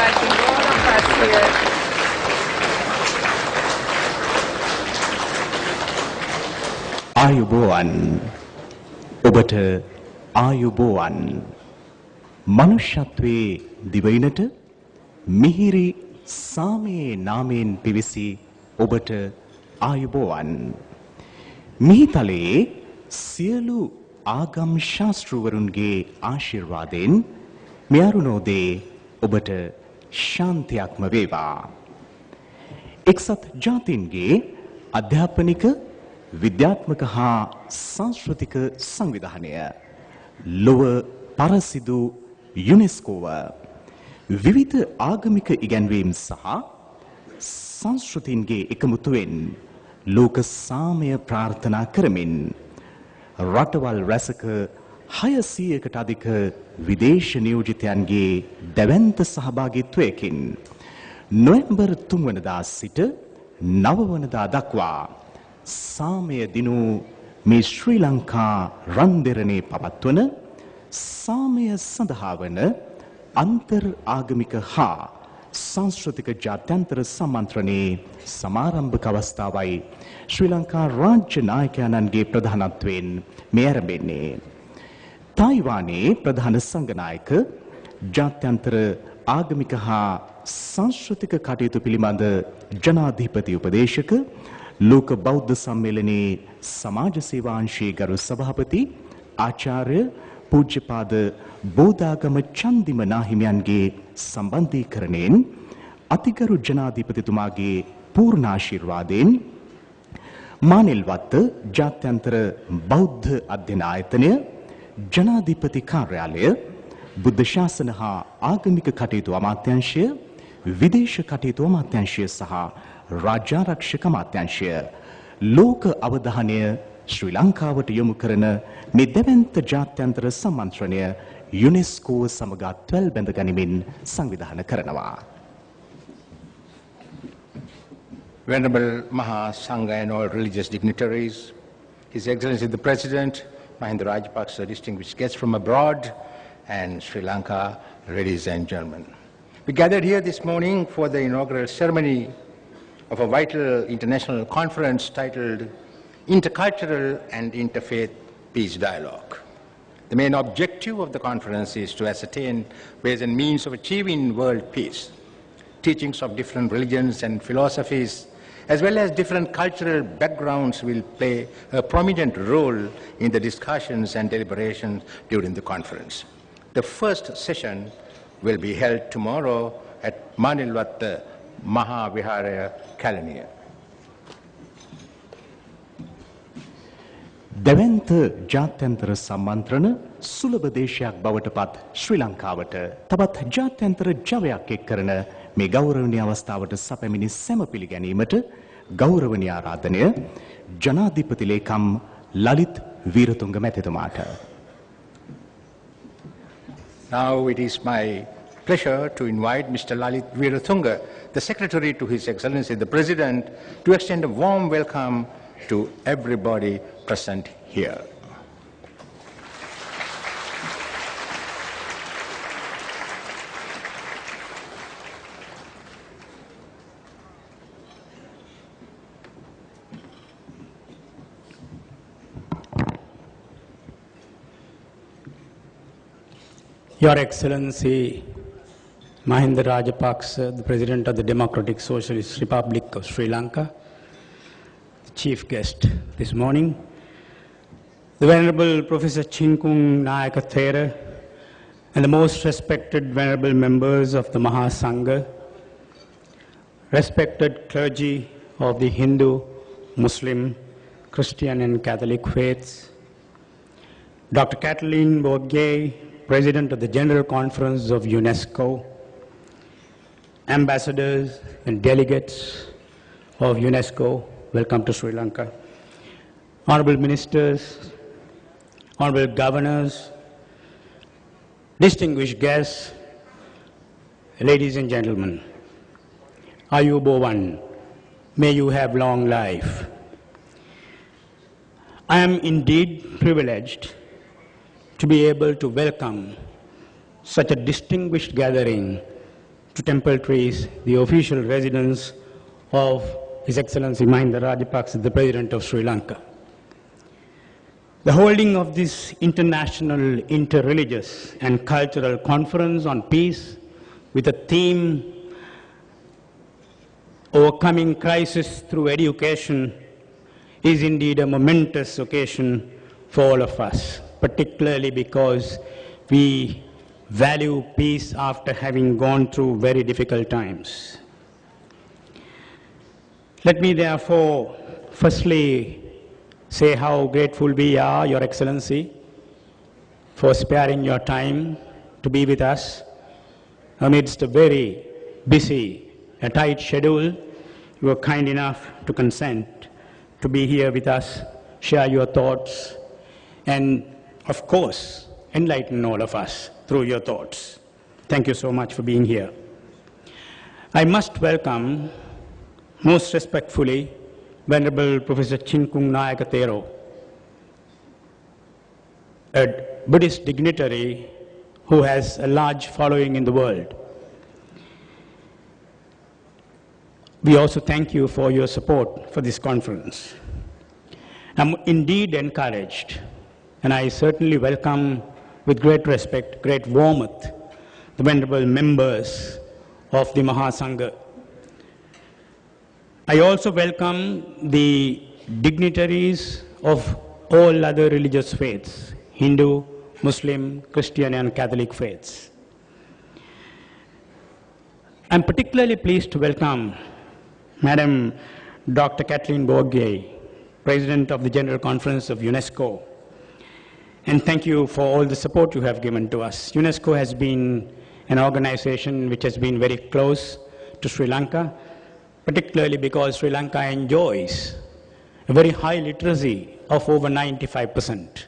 inviting all of us here. ආයුබෝවන් ඔබට ආයුබෝවන් මනුෂ්‍යත්වයේ දිවයිනට මිහිරි සාමයේ නාමයෙන් පිවිසි ඔබට ආයුබෝවන් මිහිතලයේ සියලු ආගම් ශාස්ත්‍රවරුන්ගේ ආශිර්වාදයෙන් මෙයරුණෝදේ ඔබට ශාන්තියක්ම වේවා එක්සත් ජාතීන්ගේ අධ්‍යාපනික විද්‍යාත්මක හා සංස්කෘතික සංවිධානය ලොව පරසිදු යුනෙස්කෝව විවිධ ආගමික ඉගැන්වීම් සහ සංස්කෘතින්ගේ එකමුතුවෙන් ලෝක සාමය ප්‍රාර්ථනා කරමින් රටවල් රැසක 600කට අධික විදේශ නියෝජිතයන්ගේ දැවැන්ත සහභාගීත්වයකින් නොවැම්බර් 3 වනදා සිට 9 වනදා දක්වා සාමය දිනු මේ ශ්‍රී ලංකා රන්දෙරණේ පවත්වන සාමය සඳහා වන අන්තර් ආගමික හා සංස්කෘතික ජාත්‍යන්තර සම්මන්ත්‍රණයේ සමාරම්භක අවස්ථාවයි ශ්‍රී ලංකා රාජ්‍ය නායකයන්ගේ ප්‍රධානත්වයෙන් මේ ආරම්භෙන්නේ තායිවානයේ ප්‍රධාන සංඝනායක ජාත්‍යන්තර ආගමික හා සංස්කෘතික කටයුතු පිළිබඳ ජනාධිපති උපදේශක ලෝක බෞද්ධ සම්මේලනයේ සමාජ සේවාංශයේ ගරු සභාපති ආචාර්ය පූජ්‍යපාද බෝධාගම චන්දිම නාහිමියන්ගේ සම්බන්ධීකරණයෙන් අතිගරු ජනාධිපතිතුමාගේ පූර්ණ ආශිර්වාදයෙන් මානෙල්වත්ත ජාත්‍යන්තර බෞද්ධ අධ්‍යයන ආයතනය ජනාධිපති කාර්යාලය බුද්ධ ශාසන හා ආගමික කටයුතු අමාත්‍යාංශය විදේශ කටයුතු අමාත්‍යාංශය සහ රාජ්‍යාරක්ෂක අමාත්‍යාංශය ලෝක අවධානය ශ්‍රී ලංකාවට යොමු කරන මේ දැවැන්ත ජාත්‍යන්තර සම්මන්ත්‍රණය යුනෙස්කෝ සමග අත්වැල් බැඳ ගනිමින් සංවිධානය කරනවා. Venerable Maha Sangha and all religious dignitaries, His Excellency the President, Mahinda Rajapaksa, distinguished guests from abroad, and Sri Lanka, ladies and gentlemen. We gathered here this morning for the inaugural ceremony of a vital international conference titled Intercultural and Interfaith Peace Dialogue. The main objective of the conference is to ascertain ways and means of achieving world peace. Teachings of different religions and philosophies, as well as different cultural backgrounds, will play a prominent role in the discussions and deliberations during the conference. The first session will be held tomorrow at Manilwatta Mahaviharaya, Kalaniya. දැවැන්ත ජාත්‍යන්තර සම්මන්ත්‍රණ සුලභ දේශයක් බවට පත් ශ්‍රී ලංකාවට තවත් ජාත්‍යන්තර ජවයක් එක් කරන මේ ගෞරවනීය අවස්ථාවට සැපැමිණි සැම පිළිගැනීමට ගෞරවනීය ආරාධනය ජනාධිපති ලේකම් Lalith Weerathunga මැතිතුමාට. Now it is my pleasure to invite Mr. Lalit Veeratunga, the Secretary to His Excellency the President, to extend a warm welcome to everybody present here. Your Excellency Mahinda Rajapaksa, the President of the Democratic Socialist Republic of Sri Lanka, the chief guest this morning, the Venerable Professor Chinkung Nayakathera, and the most respected Venerable members of the Maha Sangha, respected clergy of the Hindu, Muslim, Christian and Catholic faiths, Dr. Kathleen Bourget, President of the General Conference of UNESCO, ambassadors and delegates of UNESCO, welcome to Sri Lanka. Honorable ministers, honorable governors, distinguished guests, ladies and gentlemen, Ayubowan, may you have long life. I am indeed privileged to be able to welcome such a distinguished gathering to Temple Trees, the official residence of His Excellency Mahinda Rajapaksa, the President of Sri Lanka. The holding of this international, interreligious and cultural conference on peace with a theme overcoming crisis through education is indeed a momentous occasion for all of us, particularly because we value peace after having gone through very difficult times. Let me therefore firstly say how grateful we are, Your Excellency, for sparing your time to be with us amidst a very busy, a tight schedule. You were kind enough to consent to be here with us, share your thoughts, and of course, enlighten all of us through your thoughts. Thank you so much for being here. I must welcome, most respectfully, Venerable Professor Chinkung Nayakatero, a Buddhist dignitary who has a large following in the world. We also thank you for your support for this conference. I'm indeed encouraged, and I certainly welcome with great respect, great warmth, the venerable members of the Mahasangha. I also welcome the dignitaries of all other religious faiths, Hindu, Muslim, Christian, and Catholic faiths. I'm particularly pleased to welcome Madam Dr. Kathleen Bourget, President of the General Conference of UNESCO. And thank you for all the support you have given to us. UNESCO has been an organization which has been very close to Sri Lanka, particularly because Sri Lanka enjoys a very high literacy of over 95%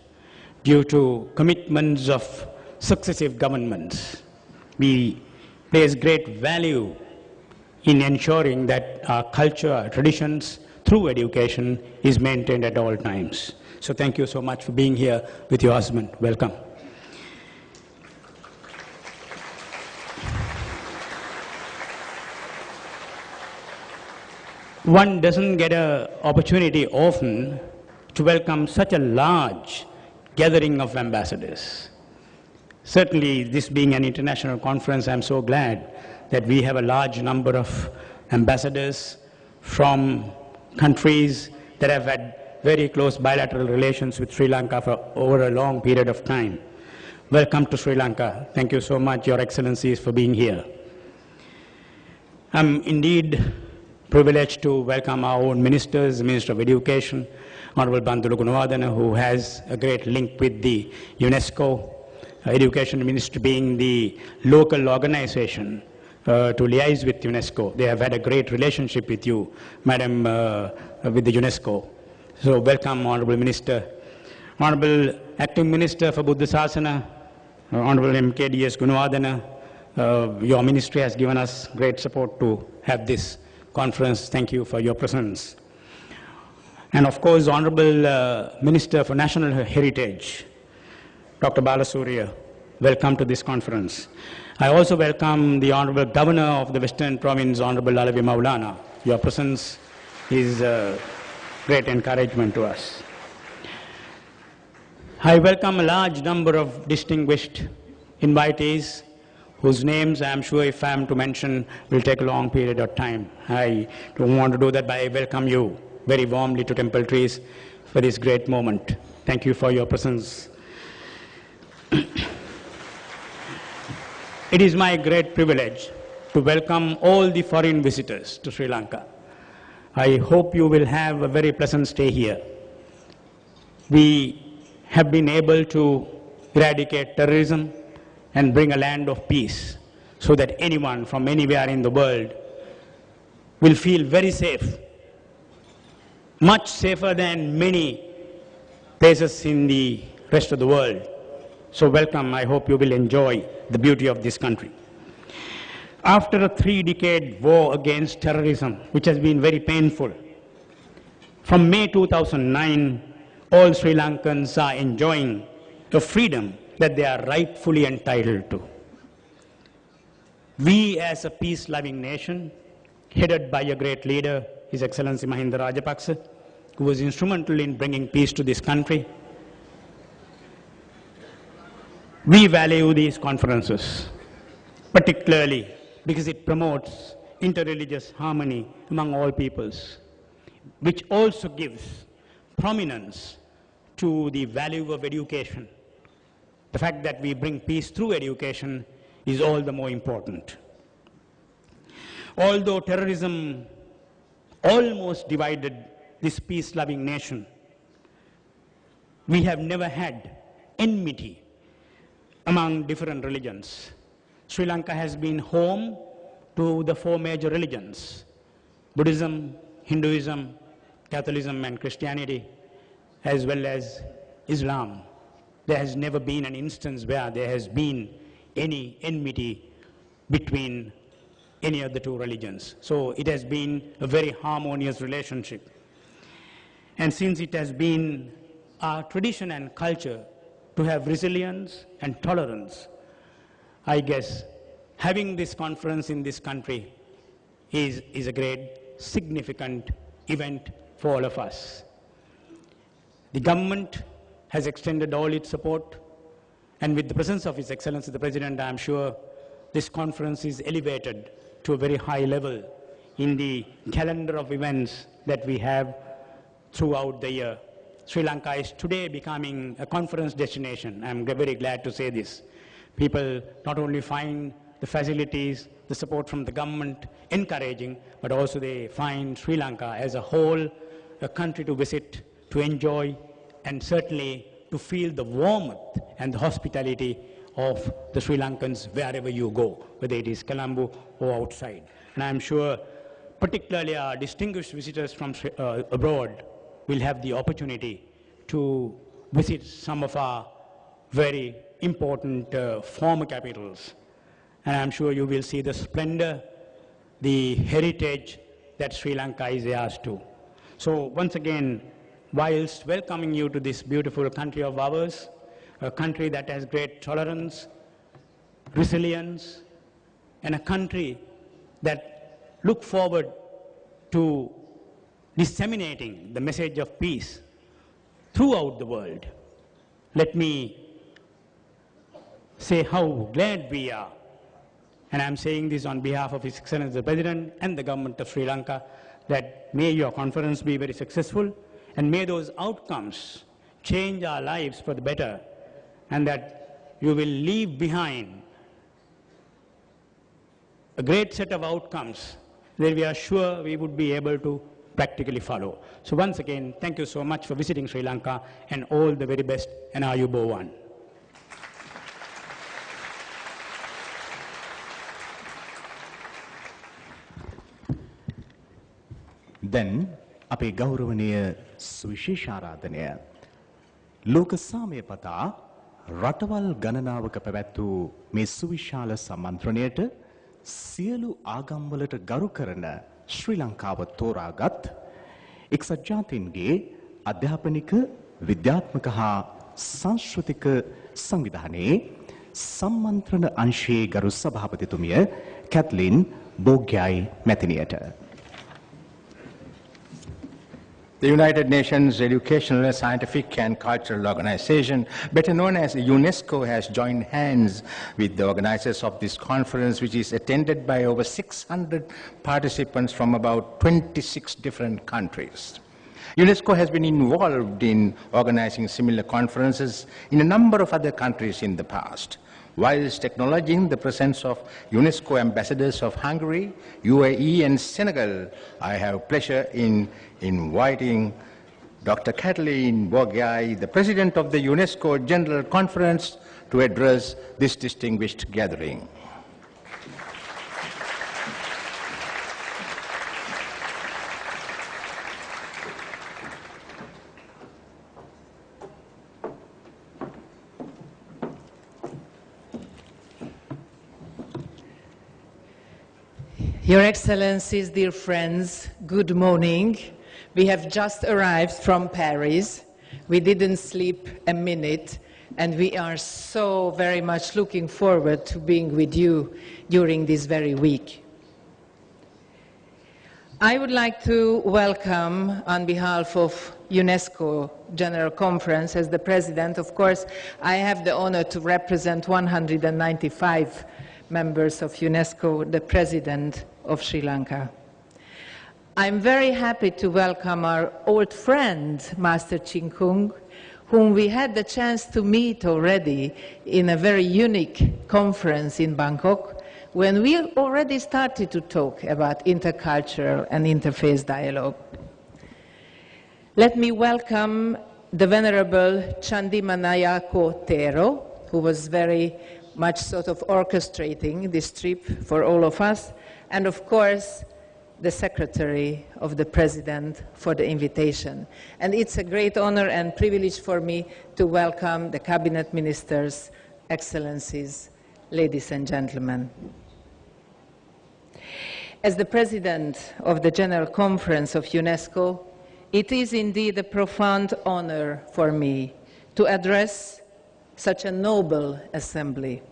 due to commitments of successive governments. We place great value in ensuring that our culture, our traditions, through education, is maintained at all times. So thank you so much for being here with your husband. Welcome. One doesn't get an opportunity often to welcome such a large gathering of ambassadors. Certainly, this being an international conference, I'm so glad that we have a large number of ambassadors from countries that have had very close bilateral relations with Sri Lanka for over a long period of time. Welcome to Sri Lanka. Thank you so much, Your Excellencies, for being here. I'm indeed privileged to welcome our own ministers, the Minister of Education, Honorable Bandulu Gunawardena, who has a great link with the UNESCO, Education Ministry being the local organization to liaise with UNESCO. They have had a great relationship with you, Madam, with the UNESCO. So welcome, Honorable Minister. Honorable Acting Minister for Buddha Sasana, Honorable MKDS Gunawardena, your ministry has given us great support to have this conference. Thank you for your presence. And of course, Honorable Minister for National Heritage, Dr. Balasurya, welcome to this conference. I also welcome the Honorable Governor of the Western Province, Honorable Alavi Maulana. Your presence is great encouragement to us. I welcome a large number of distinguished invitees whose names I'm sure if I'm to mention will take a long period of time. I don't want to do that, but I welcome you very warmly to Temple Trees for this great moment. Thank you for your presence. It is my great privilege to welcome all the foreign visitors to Sri Lanka. I hope you will have a very pleasant stay here. We have been able to eradicate terrorism and bring a land of peace so that anyone from anywhere in the world will feel very safe, much safer than many places in the rest of the world. So welcome. I hope you will enjoy the beauty of this country. After a 3-decade war against terrorism, which has been very painful, from May 2009, all Sri Lankans are enjoying the freedom that they are rightfully entitled to. We as a peace-loving nation, headed by a great leader, His Excellency Mahinda Rajapaksa, who was instrumental in bringing peace to this country, we value these conferences, particularly because it promotes interreligious harmony among all peoples, which also gives prominence to the value of education. The fact that we bring peace through education is all the more important. Although terrorism almost divided this peace-loving nation, we have never had enmity among different religions. Sri Lanka has been home to the 4 major religions: Buddhism, Hinduism, Catholicism, and Christianity, as well as Islam. There has never been an instance where there has been any enmity between any of the 2 religions. So it has been a very harmonious relationship. And since it has been our tradition and culture to have resilience and tolerance, I guess having this conference in this country is a great significant event for all of us. The government has extended all its support, and with the presence of His Excellency the President, I am sure this conference is elevated to a very high level in the calendar of events that we have throughout the year. Sri Lanka is today becoming a conference destination. I'm very glad to say this. People not only find the facilities, the support from the government encouraging, but also they find Sri Lanka as a whole a country to visit, to enjoy, and certainly to feel the warmth and the hospitality of the Sri Lankans wherever you go, whether it is Colombo or outside. And I'm sure particularly our distinguished visitors from abroad will have the opportunity to visit some of our very important former capitals. And I'm sure you will see the splendor, the heritage that Sri Lanka is heirs to. So once again, whilst welcoming you to this beautiful country of ours, a country that has great tolerance, resilience, and a country that look forward to disseminating the message of peace throughout the world, let me say how glad we are, and I'm saying this on behalf of His Excellency the President and the government of Sri Lanka, that may your conference be very successful, and may those outcomes change our lives for the better, and that you will leave behind a great set of outcomes that we are sure we would be able to practically follow. So once again, thank you so much for visiting Sri Lanka, and all the very best, and Ayubowan. දැන් අපේ ගෞරවනීය සුවිශේෂාරාධනය ලෝක සාමය පතා රටවල් ගණනාවක පැවැත් වූ මේ සුවිශාල සම්මන්ත්‍රණයට සියලු ආගම්වලට ගරු කරන ශ්‍රී ලංකාව තෝරාගත් එක්සත් ජාතීන්ගේ අධ්‍යාපනික විද්‍යාත්මක හා සංස්කෘතික සංවිධානයේ සම්මන්ත්‍රණ අංශයේ ගරු සභාපතිතුමිය කැත්ලින් බෝග්යයි මැතිනියට The United Nations Educational, Scientific and Cultural Organization, better known as UNESCO, has joined hands with the organizers of this conference, which is attended by over 600 participants from about 26 different countries. UNESCO has been involved in organizing similar conferences in a number of other countries in the past. Whilst acknowledging the presence of UNESCO ambassadors of Hungary, UAE and Senegal, I have pleasure in inviting Dr. Kathleen Bogyai, the President of the UNESCO General Conference, to address this distinguished gathering. Your Excellencies, dear friends, good morning. We have just arrived from Paris. We didn't sleep a minute and we are so very much looking forward to being with you during this very week. I would like to welcome, on behalf of UNESCO General Conference, as the President, of course, I have the honor to represent 195 members of UNESCO, the President of Sri Lanka. I'm very happy to welcome our old friend, Master Ching Kung, whom we had the chance to meet already in a very unique conference in Bangkok, when we already started to talk about intercultural and interfaith dialogue. Let me welcome the Venerable Chandimanayako Tero, who was very much sort of orchestrating this trip for all of us, and of course, the Secretary of the President for the invitation. And it's a great honor and privilege for me to welcome the Cabinet Ministers, Excellencies, ladies and gentlemen. As the President of the General Conference of UNESCO, it is indeed a profound honor for me to address such a noble assembly.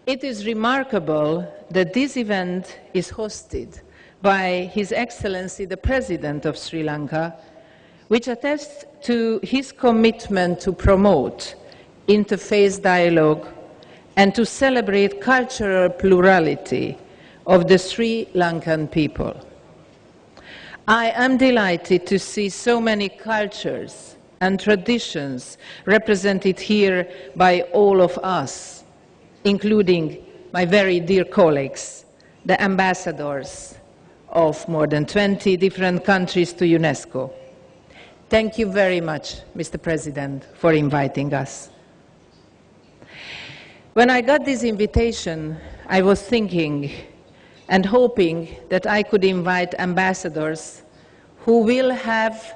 It is remarkable that this event is hosted by His Excellency the President of Sri Lanka, which attests to his commitment to promote interfaith dialogue and to celebrate cultural plurality of the Sri Lankan people. I am delighted to see so many cultures and traditions represented here by all of us, including my very dear colleagues, the ambassadors of more than 20 different countries to UNESCO. Thank you very much, Mr. President, for inviting us. When I got this invitation, I was thinking and hoping that I could invite ambassadors who will have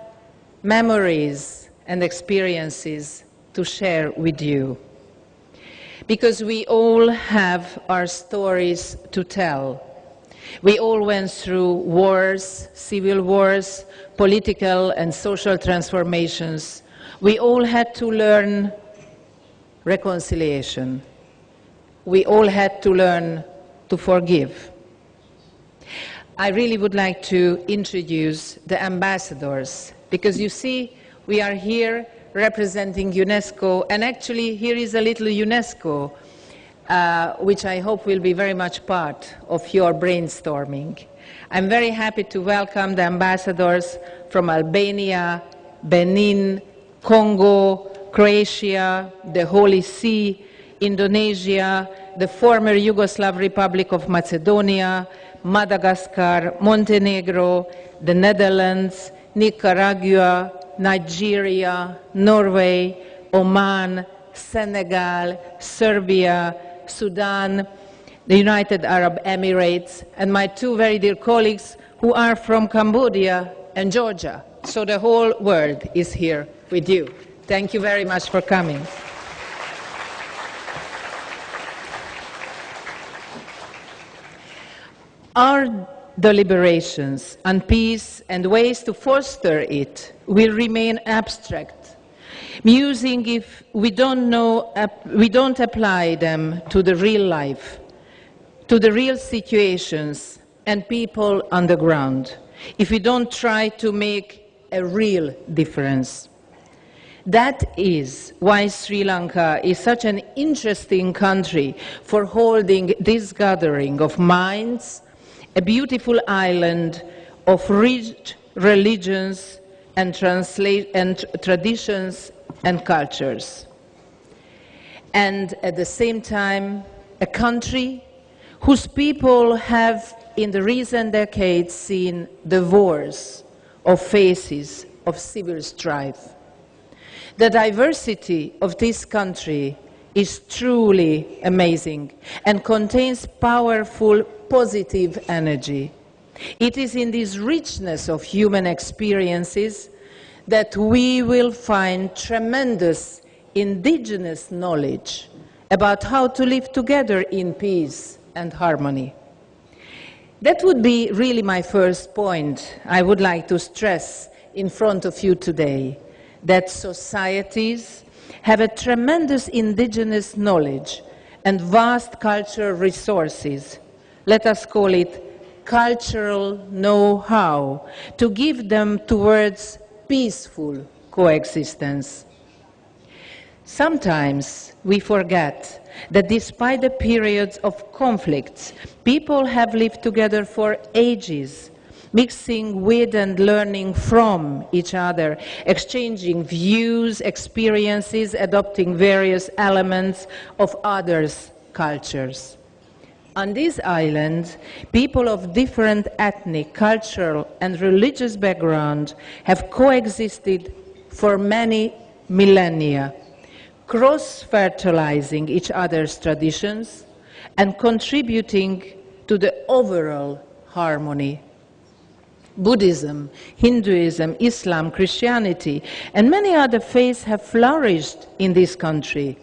memories and experiences to share with you. Because we all have our stories to tell. We all went through wars, civil wars, political and social transformations. We all had to learn reconciliation. We all had to learn to forgive. I really would like to introduce the ambassadors, because you see, we are here representing UNESCO, and actually here is a little UNESCO, which I hope will be very much part of your brainstorming. I'm very happy to welcome the ambassadors from Albania, Benin, Congo, Croatia, the Holy See, Indonesia, the former Yugoslav Republic of Macedonia, Madagascar, Montenegro, the Netherlands, Nicaragua, Nigeria, Norway, Oman, Senegal, Serbia, Sudan, the United Arab Emirates, and my two very dear colleagues who are from Cambodia and Georgia. So the whole world is here with you. Thank you very much for coming. Our deliberations on peace and ways to foster it will remain abstract, musing if we don't apply them to the real life, to the real situations and people on the ground, if we don't try to make a real difference. That is why Sri Lanka is such an interesting country for holding this gathering of minds, a beautiful island of rich religions and traditions and cultures. And at the same time, a country whose people have in the recent decades seen the wars of phases of civil strife. The diversity of this country is truly amazing and contains powerful positive energy. It is in this richness of human experiences that we will find tremendous indigenous knowledge about how to live together in peace and harmony. That would be really my first point I would like to stress in front of you today, that societies have a tremendous indigenous knowledge and vast cultural resources. Let us call it cultural know-how, to give them towards peaceful coexistence. Sometimes we forget that despite the periods of conflicts, people have lived together for ages, mixing with and learning from each other, exchanging views, experiences, adopting various elements of others' cultures. On this island, people of different ethnic, cultural, and religious background have coexisted for many millennia, cross-fertilizing each other's traditions and contributing to the overall harmony. Buddhism, Hinduism, Islam, Christianity, and many other faiths have flourished in this country.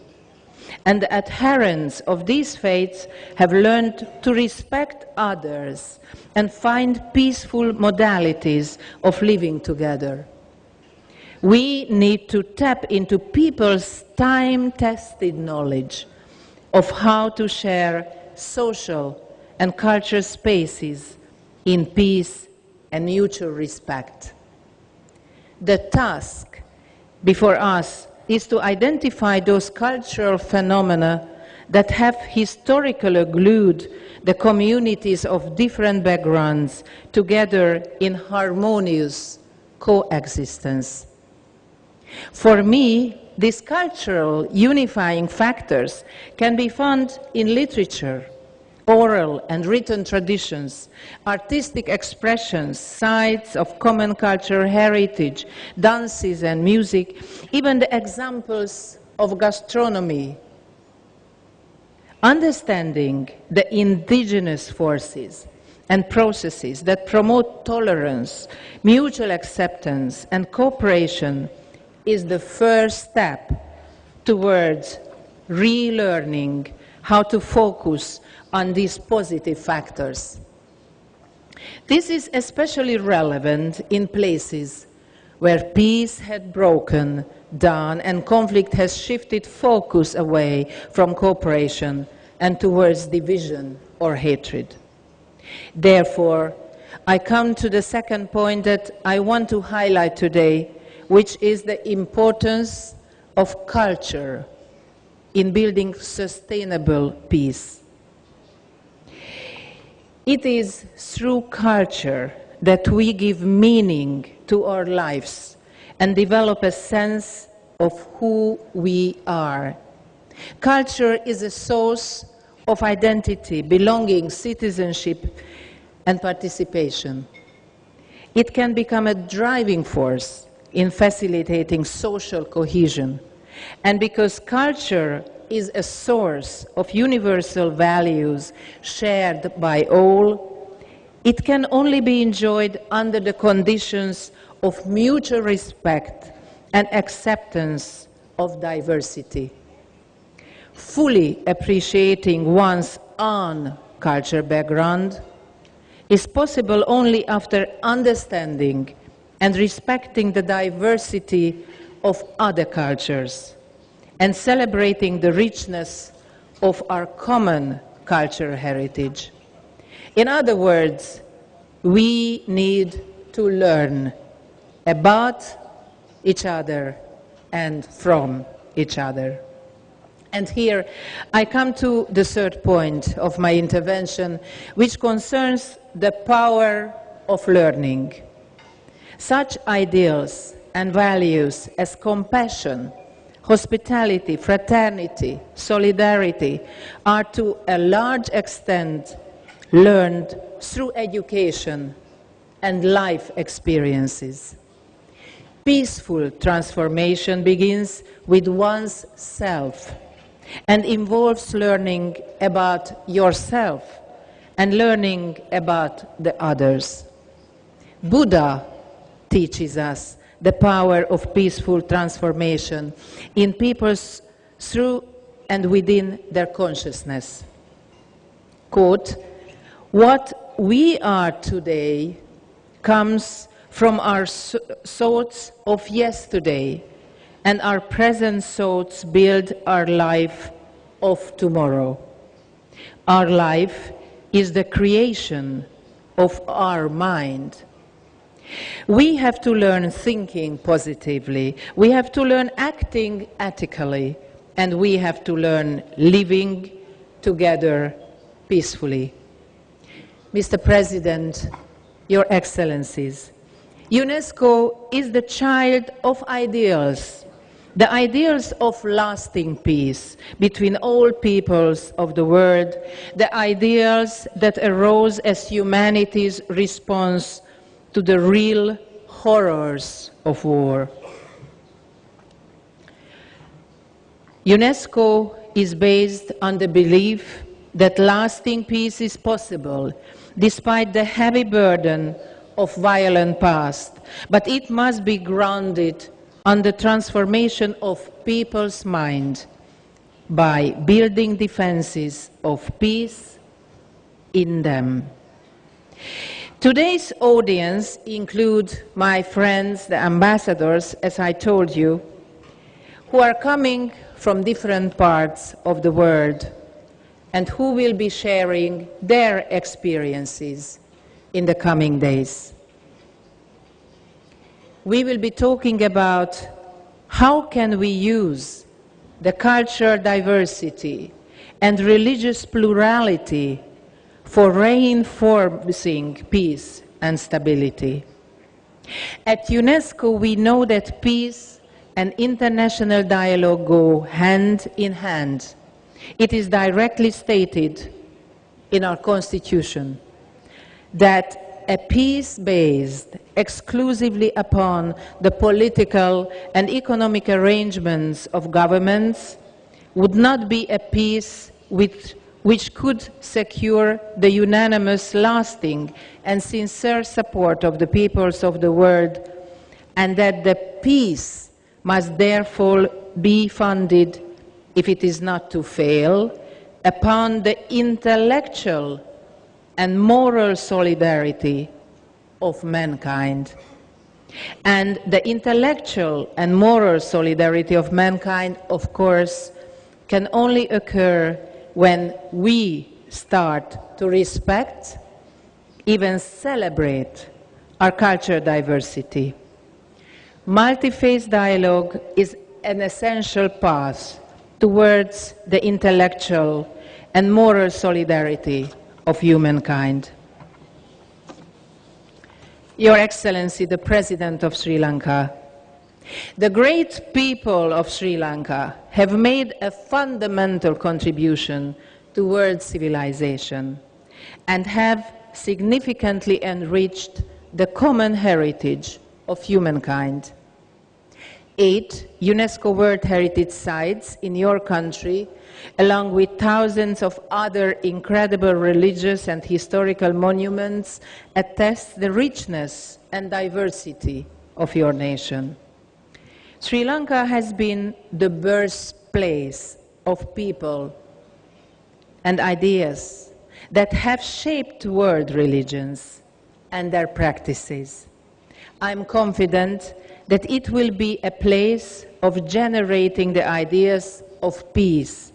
And the adherents of these faiths have learned to respect others and find peaceful modalities of living together. We need to tap into people's time-tested knowledge of how to share social and cultural spaces in peace and mutual respect. The task before us is to identify those cultural phenomena that have historically glued the communities of different backgrounds together in harmonious coexistence. For me, these cultural unifying factors can be found in literature, oral and written traditions, artistic expressions, sites of common cultural heritage, dances and music, even the examples of gastronomy. Understanding the indigenous forces and processes that promote tolerance, mutual acceptance, and cooperation is the first step towards relearning how to focus on these positive factors. This is especially relevant in places where peace had broken down and conflict has shifted focus away from cooperation and towards division or hatred. Therefore, I come to the second point that I want to highlight today, which is the importance of culture in building sustainable peace. It is through culture that we give meaning to our lives and develop a sense of who we are. Culture is a source of identity, belonging, citizenship, and participation. It can become a driving force in facilitating social cohesion. And because culture is a source of universal values shared by all, it can only be enjoyed under the conditions of mutual respect and acceptance of diversity. Fully appreciating one's own cultural background is possible only after understanding and respecting the diversity of other cultures and celebrating the richness of our common cultural heritage. In other words, we need to learn about each other and from each other. And here I come to the third point of my intervention, which concerns the power of learning. Such ideals and values as compassion, hospitality, fraternity, solidarity are to a large extent learned through education and life experiences. Peaceful transformation begins with one's self and involves learning about yourself and learning about the others. Buddha teaches us the power of peaceful transformation in people's through and within their consciousness. Quote, "What we are today comes from our thoughts of yesterday and our present thoughts build our life of tomorrow. Our life is the creation of our mind. We have to learn thinking positively, we have to learn acting ethically, and we have to learn living together peacefully. Mr. President, Your Excellencies, UNESCO is the child of ideals, the ideals of lasting peace between all peoples of the world, the ideals that arose as humanity's response to the real horrors of war. UNESCO is based on the belief that lasting peace is possible despite the heavy burden of violent past, but it must be grounded on the transformation of people's mind by building defenses of peace in them. Today's audience include my friends, the ambassadors, as I told you, who are coming from different parts of the world and who will be sharing their experiences in the coming days. We will be talking about how can we use the cultural diversity and religious plurality for reinforcing peace and stability. At UNESCO, we know that peace and international dialogue go hand in hand. It is directly stated in our Constitution that a peace based exclusively upon the political and economic arrangements of governments would not be a peace which could secure the unanimous, lasting and sincere support of the peoples of the world, and that the peace must therefore be founded, if it is not to fail, upon the intellectual and moral solidarity of mankind. And the intellectual and moral solidarity of mankind, of course, can only occur when we start to respect, even celebrate, our cultural diversity. Multi-faith dialogue is an essential path towards the intellectual and moral solidarity of humankind. Your Excellency, the President of Sri Lanka, the great people of Sri Lanka have made a fundamental contribution towards civilization and have significantly enriched the common heritage of humankind. 8 UNESCO World Heritage Sites in your country, along with thousands of other incredible religious and historical monuments, attest the richness and diversity of your nation. Sri Lanka has been the birthplace of people and ideas that have shaped world religions and their practices. I'm confident that it will be a place of generating the ideas of peace,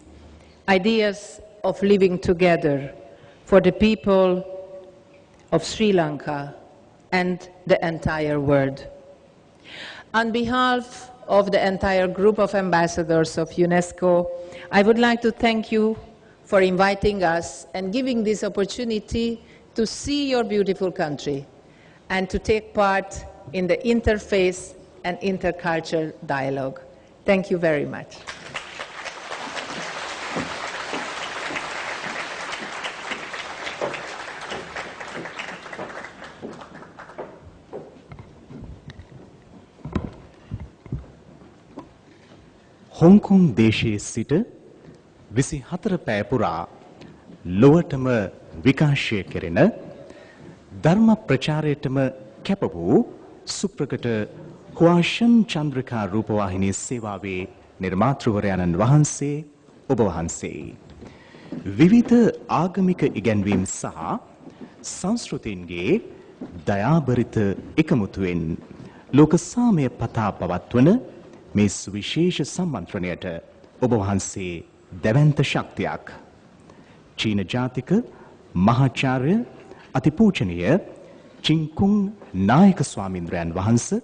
ideas of living together for the people of Sri Lanka and the entire world. On behalf of the entire group of ambassadors of UNESCO, I would like to thank you for inviting us and giving this opportunity to see your beautiful country and to take part in the interfaith and intercultural dialogue. Thank you very much. Hong Kong දේශයේ සිට 24 පැය පුරා ලොවටම විකාශය කෙරෙන ධර්ම ප්‍රචාරයටම කැප වූ සුප්‍රකට කුවාෂන් චන්ද්‍රිකා රූපවාහිනී සේවාවේ නිර්මාතෘවරයාණන් වහන්සේ ඔබ වහන්සේ විවිධ ආගමික ඉගැන්වීම් සහ සංස්කෘතීන්ගේ දයාබරිත එකමුතුවෙන් ලෝක සාමය පතා පවත්වන මේ සුවිශේෂ සම්මන්ත්‍රණයට ඔබ වහන්සේ දැවැන්ත ශක්තියක්. චීන ජාතික මහාචාර්ය අතිපූජනීය චින්කුන් නායක ස්වාමීන්ද්‍රයන් වහන්සේ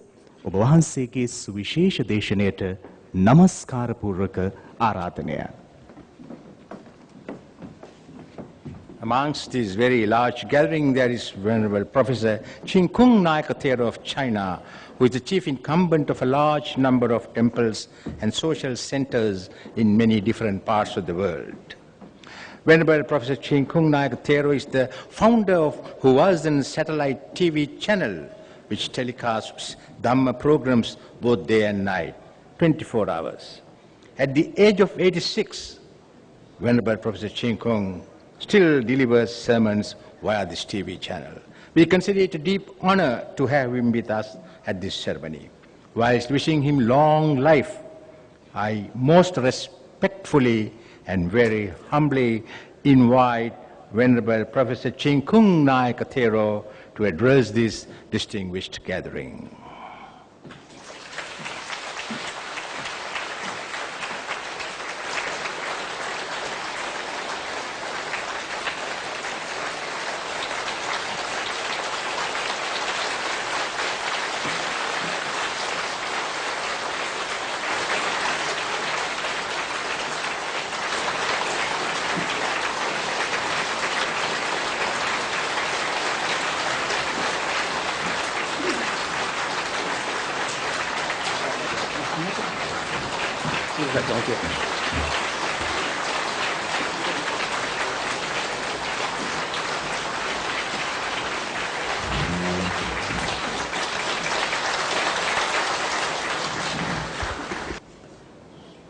ඔබ වහන්සේගේ සුවිශේෂ දේශනයට නමස්කාර පූර්වක ආරාධනය. Amongst this very large gathering, there is Venerable Professor Chinkung Naikatero of China, who is the chief incumbent of a large number of temples and social centers in many different parts of the world. Venerable Professor Chinkung Naikatero is the founder of Huazan satellite TV channel, which telecasts Dhamma programs both day and night, 24 hours. At the age of 86, Venerable Professor Chinkung still delivers sermons via this TV channel. We consider it a deep honor to have him with us at this ceremony. Whilst wishing him long life, I most respectfully and very humbly invite Venerable Professor Chinkung Naikatero to address this distinguished gathering.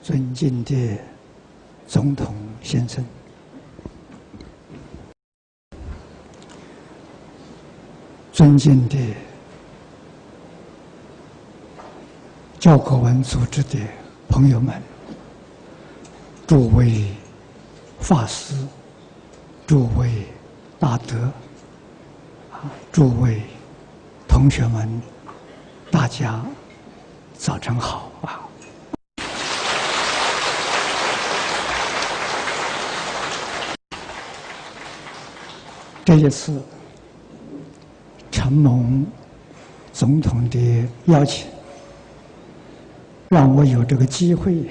尊敬的总统先生，尊敬的教科文组织的朋友们，诸位法师，诸位大德，诸位同学们，大家早晨好啊！这一次承蒙总统的邀请，让我有这个机会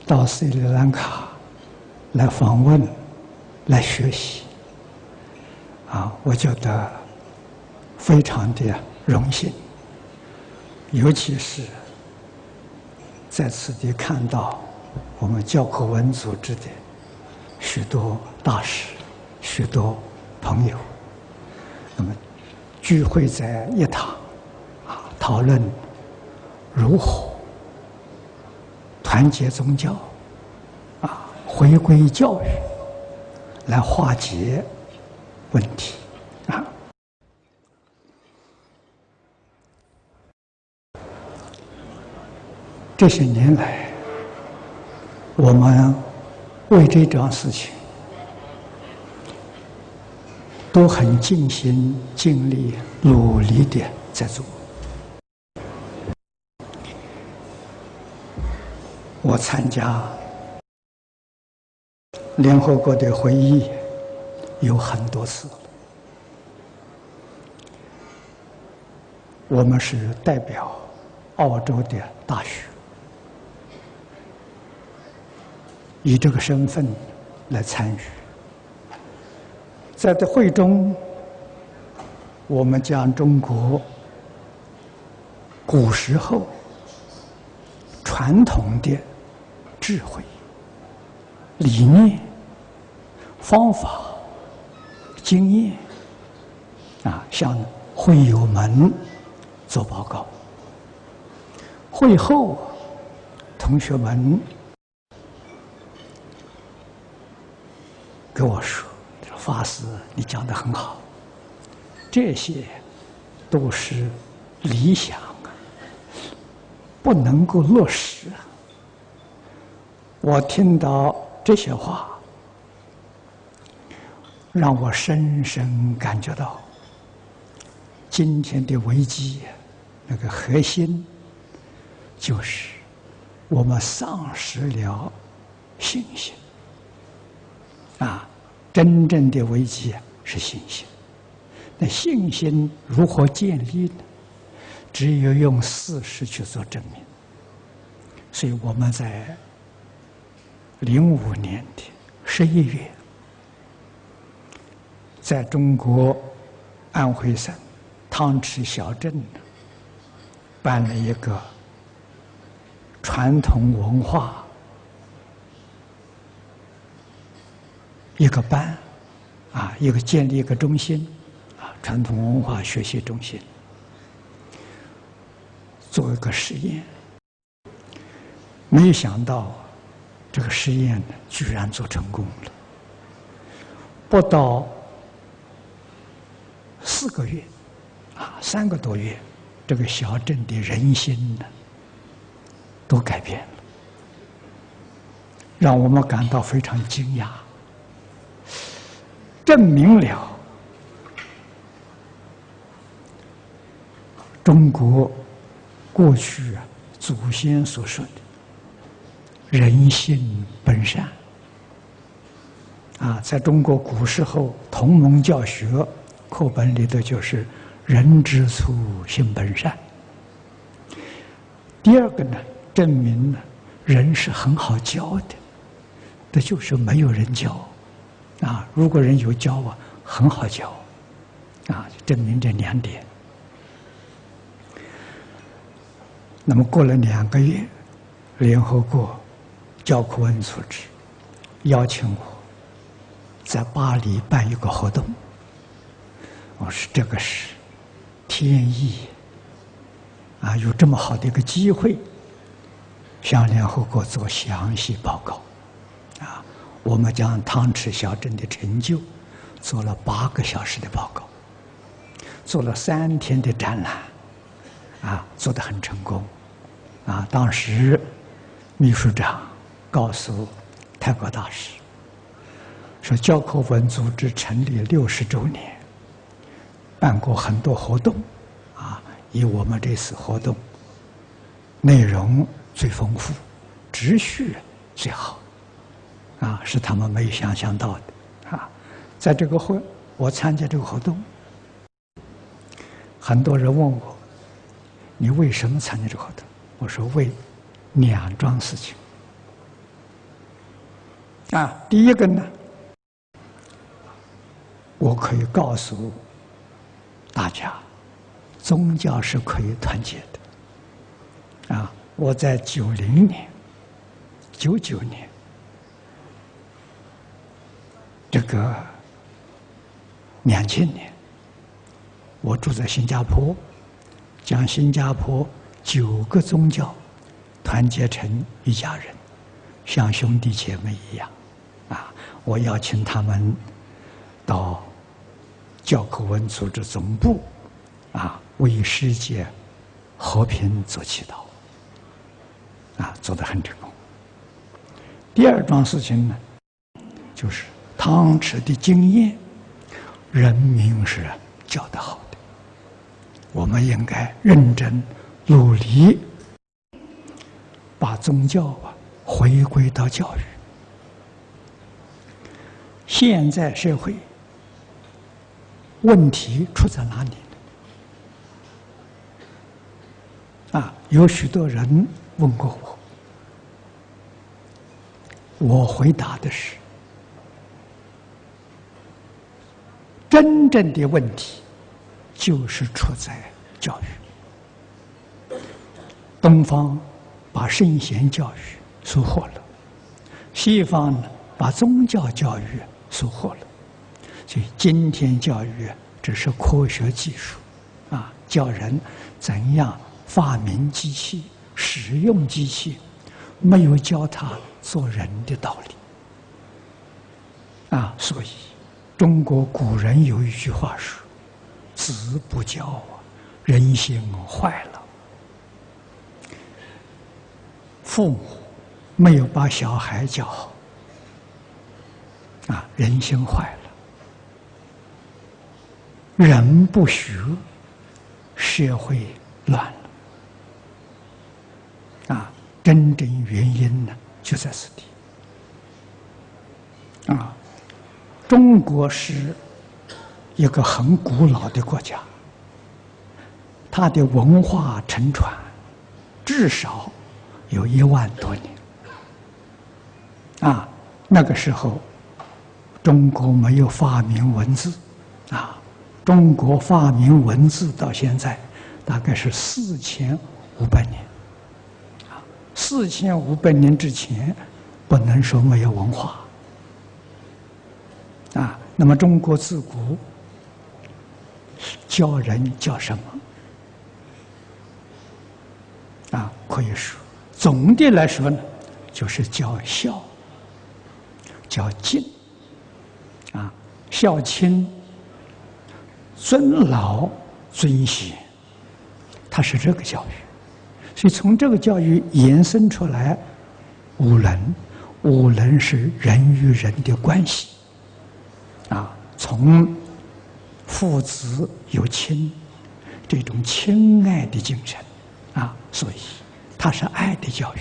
到斯里兰卡来访问、来学习，我觉得非常的荣幸，尤其是在此地看到我们教科文组织的许多大使、许多朋友，那么聚会在一堂，讨论如何团结宗教，回归教育，来化解问题，这些年来，我们为这桩事情都很尽心尽力、努力的在做。我参加联合国的会议有很多次，我们是代表澳洲的大学，以这个身份来参与。在这会中，我们将中国古时候传统的智慧、理念、方法、经验，向会友们做报告。会后，同学们跟我说：“法师，你讲得很好，这些都是理想啊，不能够落实啊。”我听到这些话，让我深深感觉到，今天的危机那个核心就是我们丧失了信心。真正的危机是信心。那信心如何建立呢？只有用事实去做证明。所以我们在05年的11月，在中国安徽省汤池小镇办了一个传统文化一个班，建立一个中心，传统文化学习中心，做一个实验。没想到这个实验呢，居然做成功了。不到4个月，3个多月，这个小镇的人心呢，都改变了，让我们感到非常惊讶，证明了中国过去祖先所说的人性本善。在中国古时候同盟教学课本里头就是人之初性本善。第二个呢，证明呢人是很好教的，这就是没有人教如果人有教很好教证明这2点。那么过了2个月，联合国教科文组织邀请我在巴黎办一个活动。我说这个是天意有这么好的一个机会，向联合国做详细报告我们将汤池小镇的成就做了8个小时的报告，做了3天的展览做得很成功当时秘书长告诉泰国大使说，教科文组织成立60周年，办过很多活动以我们这次活动内容最丰富，秩序最好是他们没有想象到的在这个我参加这个活动，很多人问我，你为什么参加这个活动？我说为2桩事情第一个呢，我可以告诉大家，宗教是可以团结的我在90年、99年这个2000年，我住在新加坡，将新加坡9个宗教团结成一家人，像兄弟姐妹一样我邀请他们到教科文组织总部为世界和平做祈祷做得很成功。第2桩事情呢，就是汤池的经验，人民是教得好的，我们应该认真努力把宗教回归到教育。现在社会问题出在哪里呢？有许多人问过我回答的是，真正的问题就是出在教育。东方把圣贤教育收获了，西方呢把宗教教育收获了。所以今天教育只是科学技术教人怎样发明机器、使用机器，没有教他做人的道理所以中国古人有一句话说，子不教人心坏了。父母没有把小孩教好人心坏了。人不学，社会乱真正原因呢，就在此地。中国是一个很古老的国家，它的文化沉传至少有1万多年。那个时候，中国没有发明文字，中国发明文字到现在大概是4500年。4500年之前，不能说没有文化。那么中国自古教人叫什么？可以说，总的来说呢，就是教孝、教敬，孝亲、尊老、尊贤，它是这个教育。所以从这个教育延伸出来，五伦，五伦是人与人的关系，从父子有亲这种亲爱的精神，所以它是爱的教育，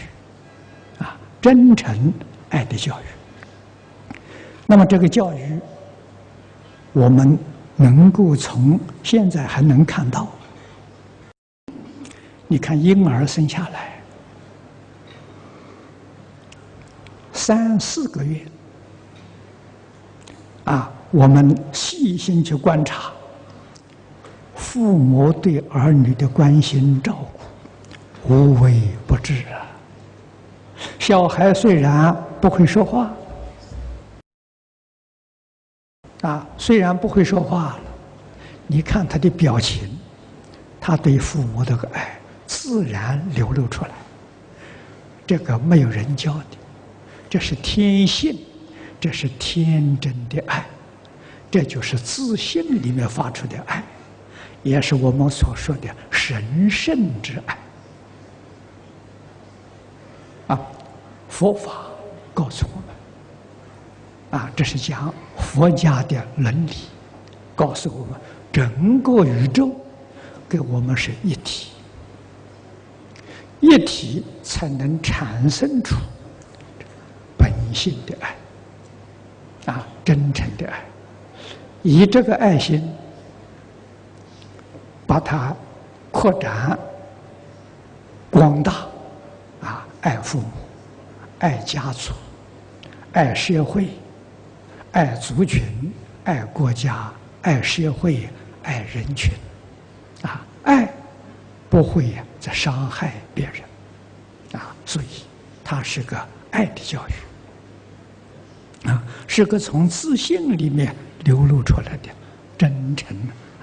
真诚爱的教育。那么这个教育，我们能够从现在还能看到。你看婴儿生下来3、4个月，我们细心去观察父母对儿女的关心照顾，无微不至啊。小孩虽然不会说话，虽然不会说话了，你看他的表情，他对父母的爱自然流露出来。这个没有人教的，这是天性，这是天真的爱，这就是自信里面发出的爱，也是我们所说的神圣之爱。佛法告诉我们，这是讲佛家的伦理，告诉我们整个宇宙跟我们是一体，一体才能产生出本性的爱，真诚的爱，以这个爱心把它扩展广大，爱父母，爱家族，爱社会，爱族群，爱国家，爱社会，爱人群，爱不会再伤害别人，所以它是个爱的教育，是个从自信里面流露出来的真诚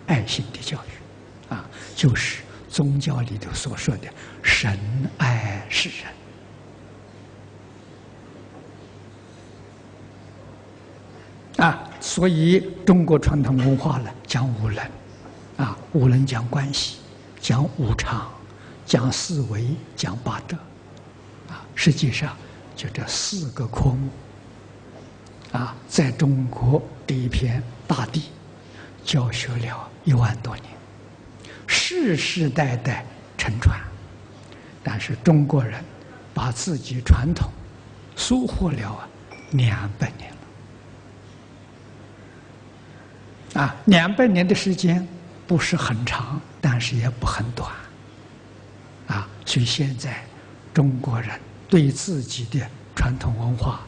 爱心的教育，就是宗教里头所说的神爱世人。所以中国传统文化呢，讲五伦，五伦讲关系，讲无常，讲思维，讲八德，实际上就这4个科目，在中国这一片大地教学了1万多年，世世代代承传，但是中国人把自己传统疏忽了200年了，200年的时间不是很长，但是也不很短，所以现在中国人对自己的传统文化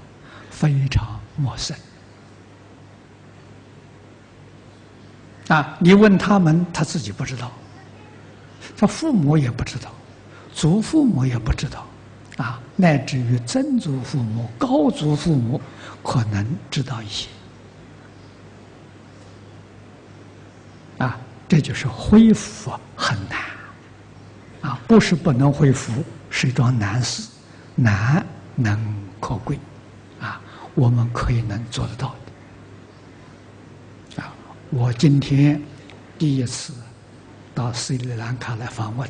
非常陌生，你问他们，他自己不知道，他父母也不知道，祖父母也不知道，乃至于曾祖父母、高祖父母可能知道一些。这就是恢复很难，不是不能恢复，是一桩难事，难能可贵，我们可以能做得到的。我今天第一次到斯里兰卡来访问，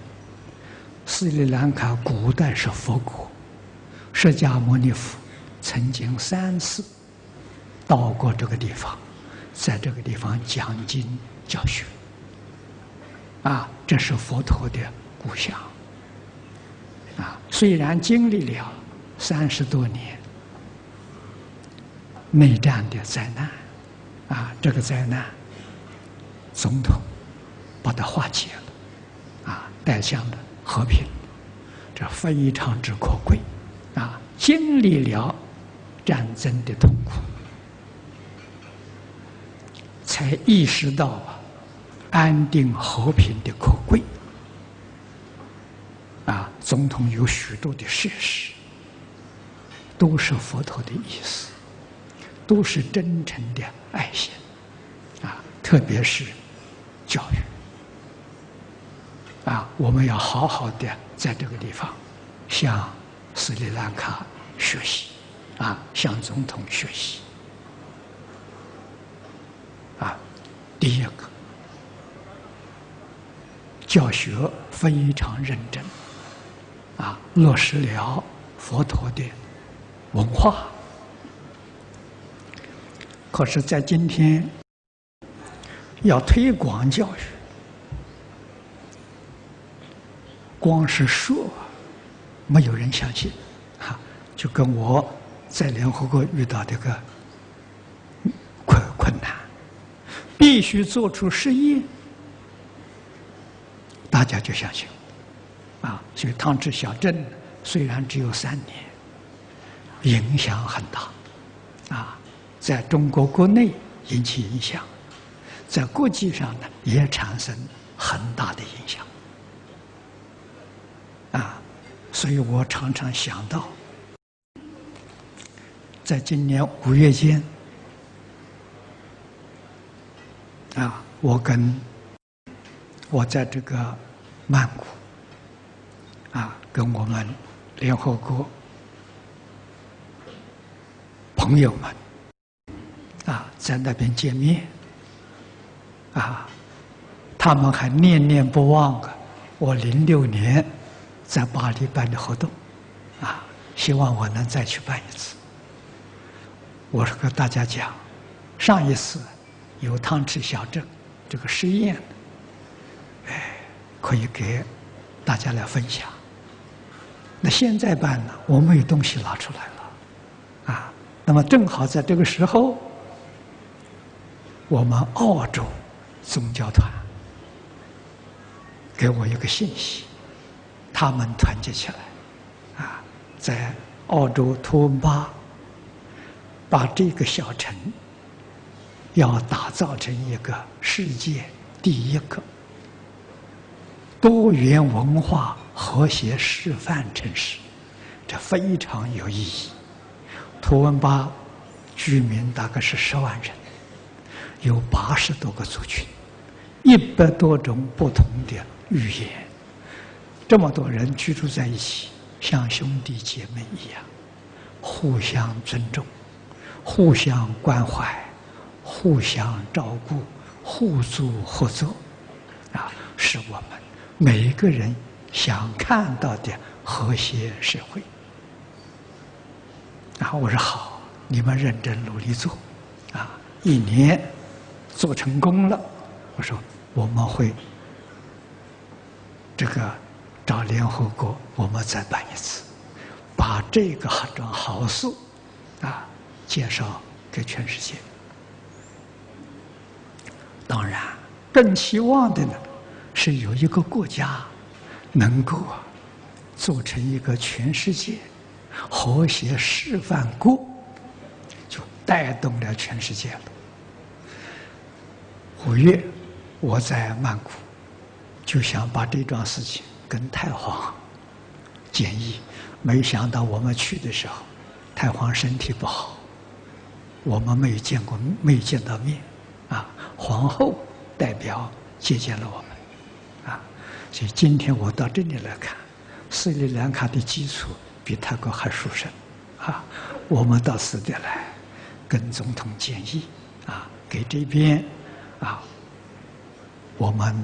斯里兰卡古代是佛国，释迦牟尼佛曾经3次到过这个地方，在这个地方讲经教学。这是佛陀的故乡，虽然经历了30多年内战的灾难，这个灾难，总统把它化解了，带向了和平，这非常之可贵，经历了战争的痛苦，才意识到安定和平的可贵。总统有许多的设施，都是佛陀的意思，都是真诚的爱心，特别是教育，我们要好好的在这个地方向斯里兰卡学习，向总统学习。第一个，教学非常认真，落实了佛陀的文化。可是，在今天要推广教育，光是说，没有人相信，就跟我在联合国遇到这个困难，必须做出实验，大家就相信。所以汤池小镇虽然只有3年，影响很大，在中国国内引起影响，在国际上呢也产生很大的影响，所以我常常想到，在今年5月间，我在这个曼谷，跟我们联合国朋友们，在那边见面，他们还念念不忘我06年在巴黎办的活动，希望我能再去办一次。我是跟大家讲，上一次有汤池小镇这个实验，可以给大家来分享。那现在办呢，我们有东西拿出来了，那么正好在这个时候，我们澳洲宗教团给我一个信息，他们团结起来，在澳洲图文巴把这个小城要打造成一个世界第一个多元文化和谐示范城市，这非常有意义。图文巴居民大概是10万人，有80多个族群，100多种不同的语言，这么多人居住在一起，像兄弟姐妹一样，互相尊重，互相关怀，互相照顾，互助合作，是我们每一个人想看到的和谐社会。我说好，你们认真努力做，1年做成功了，我说我们会找联合国，我们再办一次，把这个好事介绍给全世界。当然，更期望的呢是有一个国家能够做成一个全世界和谐示范国，就带动了全世界了。5月我在曼谷，就想把这桩事情跟太皇建议，没想到我们去的时候，太皇身体不好，我们没见到面，皇后代表接见了我们，所以今天我到这里来看，斯里兰卡的基础比泰国还殊胜，我们到此地来，跟总统建议，给这边我们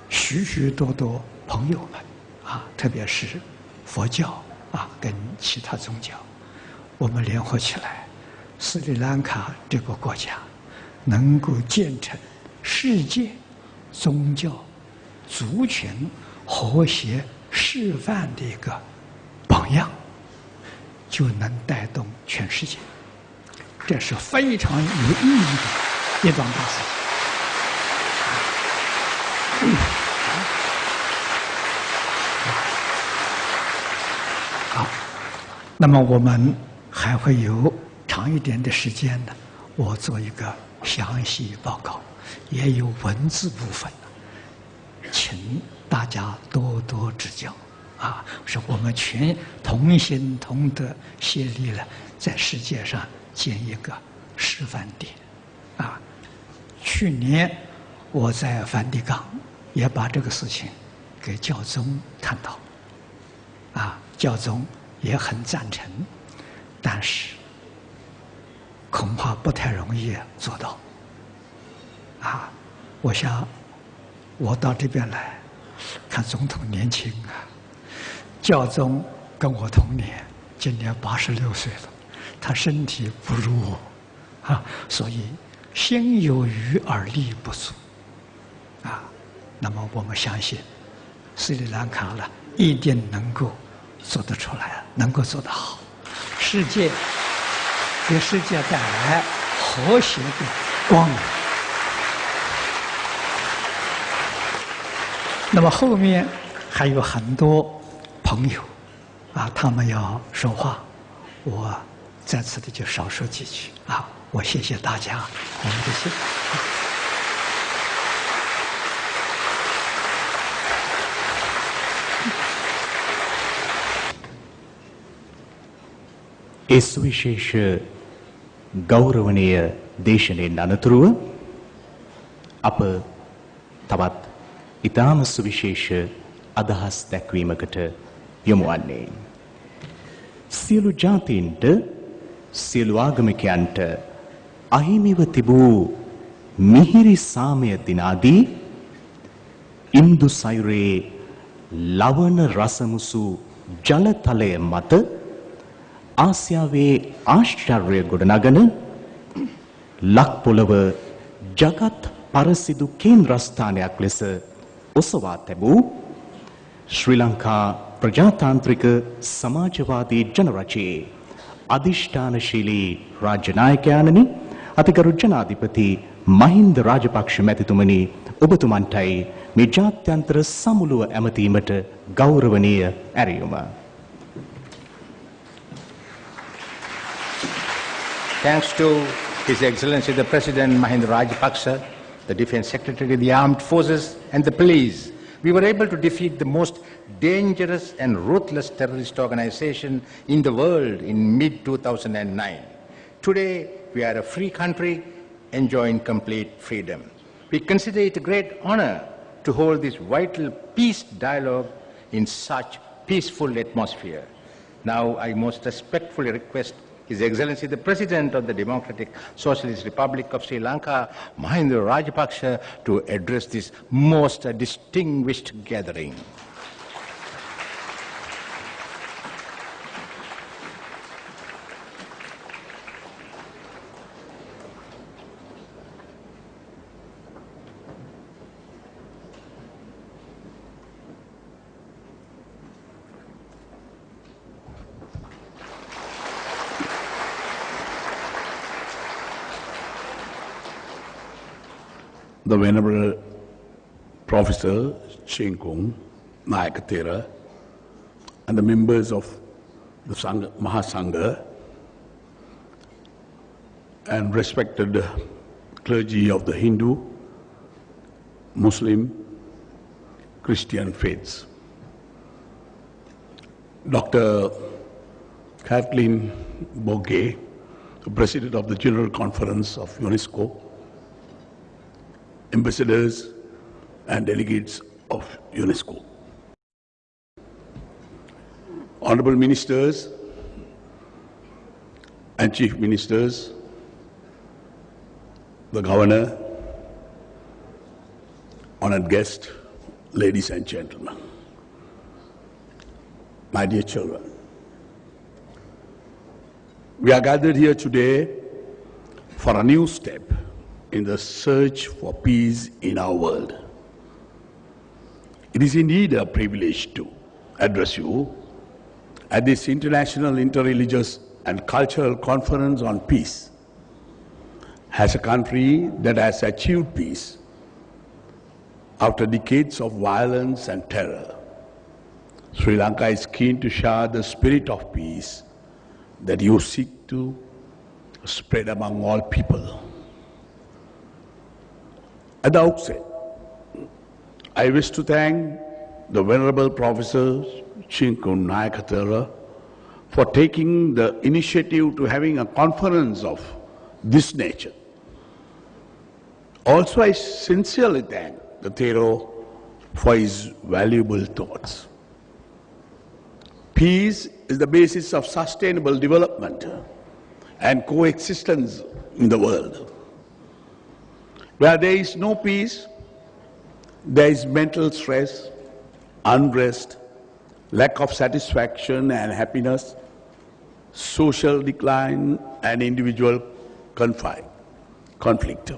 许许多多朋友们，特别是佛教跟其他宗教，我们联合起来，斯里兰卡这个国家能够建成世界宗教族群和谐示范的一个榜样，就能带动全世界。这是非常有意义的一桩大事情。好，那么我们还会有长一点的时间呢，我做一个详细报告，也有文字部分，请大家多多指教。是我们全同心同德协力了，在世界上建一个示范点。去年我在梵蒂冈也把这个事情给教宗探讨，教宗也很赞成，但是恐怕不太容易做到。我想我到这边来，看总统年轻教宗跟我同年，今年86岁了，他身体不如我，所以心有余而力不足，那么我们相信斯里兰卡呢，一定能够做得出来，能够做得好，给世界带来和谐的光明。那么后面还有很多朋友他们要说话，我在此的就少说几句我谢谢大家，我们这些。ඒ සුවිශේෂ ගෞරවනීය දේශනෙන් අනතුරුව අප තවත් ඉතාම සුවිශේෂ අදහස් දැක්වීමකට යොමු වන්නේ. සියලු ජාතීන්ට සියලු ආගමිකයන්ට අහිමිව තිබූ මිහිරි සාමය දිනාදී ඉන්දු සයුරේ ලවණ රසමුසු ජලතලය මත ආසියාවේ ආශ්චර්ය ගොඩනගන ලක්පොළව ජගත් පරසිදු කේන්ද්‍රස්ථානයක් ලෙස ඔසවා තැබූ ශ්‍රී ලංකා ප්‍රජාතාන්ත්‍රික සමාජවාදී ජනරජයේ අධිෂ්ඨානශීලී රාජ්‍ය නායකයාණනි, අතිගරු ජනාධිපති මහින්ද රාජපක්ෂ මැතිතුමනි, ඔබතුමන්ටයි මේ ජාත්‍යන්තර සමුළුව ඇමතීමට ගෞරවනීය ඇරයුම. Thanks to His Excellency the President Mahinda Rajapaksa, the Defence Secretary, the Armed Forces and the police, we were able to defeat the most dangerous and ruthless terrorist organization in the world in mid-2009. Today, we are a free country enjoying complete freedom. We consider it a great honor to hold this vital peace dialogue in such peaceful atmosphere. Now, I most respectfully request His Excellency the President of the Democratic Socialist Republic of Sri Lanka, Mahinda Rajapaksa, to address this most distinguished gathering. The Venerable Professor Chinkung Nayakatera and the members of the Sangha, Mahasangha and respected clergy of the Hindu, Muslim, Christian faiths. Dr. Kathleen Bogue, the President of the General Conference of UNESCO, ambassadors and delegates of UNESCO. Honorable ministers and chief ministers, the governor, honored guests, ladies and gentlemen, my dear children, we are gathered here today for a new step in the search for peace in our world. It is indeed a privilege too address you at this International Interreligious and Cultural Conference on Peace. As a country that has achieved peace after decades of violence and terror, Sri Lanka is keen to share the spirit of peace that you seek to spread among all people. At the outset, I wish to thank the Venerable Professor Chinkun Naikatera for taking the initiative to having a conference of this nature. Also, I sincerely thank the Thero for his valuable thoughts. Peace is the basis of sustainable development and coexistence in the world. Where there is no peace, there is mental stress, unrest, lack of satisfaction and happiness, social decline, and individual conflict.